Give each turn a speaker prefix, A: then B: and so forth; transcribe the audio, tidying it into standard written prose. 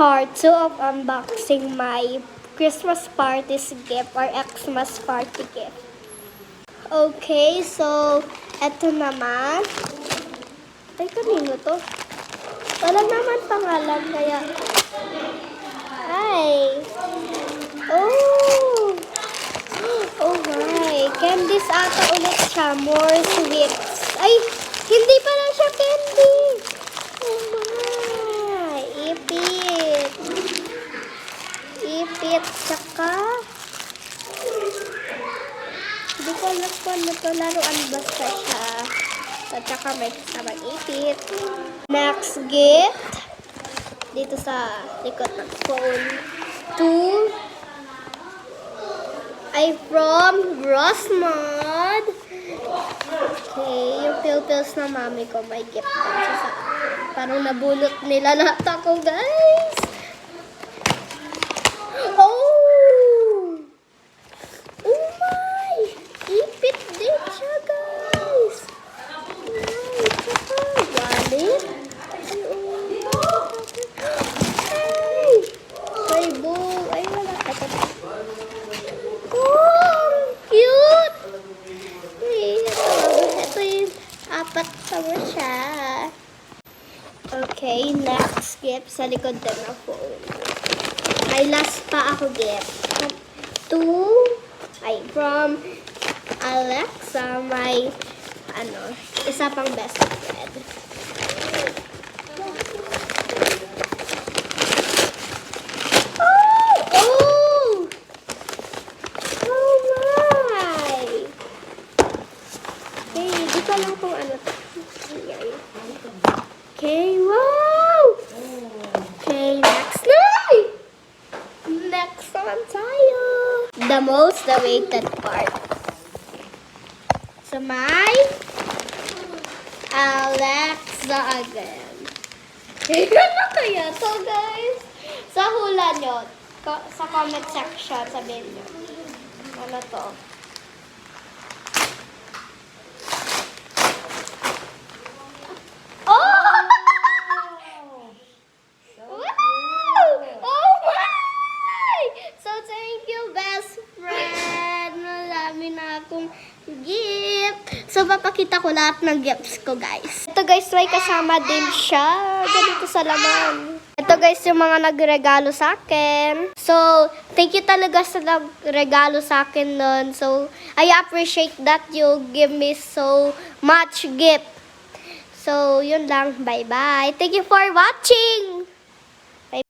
A: part 2 of unboxing my Christmas party's gift or Xmas party gift. Okay, so eto naman. Ay, kanino to? Wala naman pangalan kaya. Ay. Oh. Oh my. Candies ata ulit siya. More sweets. Ay, hindi pala siya candy. Oh my. Ipit. Ipit. Tsaka. Hindi ko alam kung ano to. Laruan basta siya. At saka may kasamang ipit. Next gift. Dito sa likod ng phone. 2 ay from Rossmond. Okay, yung pilpils na mami ko may gift siya sa parang nabulot nila lahat ako, guys. Oh! Oh my! Ipit din siya, guys. Ay, tsaka wallet. Ay, ay, bow. Ay, wala. Oh, cute! Ito yung apat sama siya. Okay, next gift sa likod din ng phone. Ay, last pa ako gift. 2 ay from Alexa, my isa pang best friend. Lang kung ano to. Okay, wow! Okay, next na! Next naman tayo. The most awaited part. So, my Alexa again. Ano kaya to, guys? Sa hula nyo, sa comment section, sabihin nyo. Ano to? Gift. So, papakita ko lahat ng gifts ko, guys. Ito, guys, may kasama din siya. Ganito sa laman. Ito, guys, yung mga nagregalo sa akin. So, thank you talaga sa nagregalo sa akin nun. So, I appreciate that you give me so much gift. So, yun lang. Bye-bye. Thank you for watching!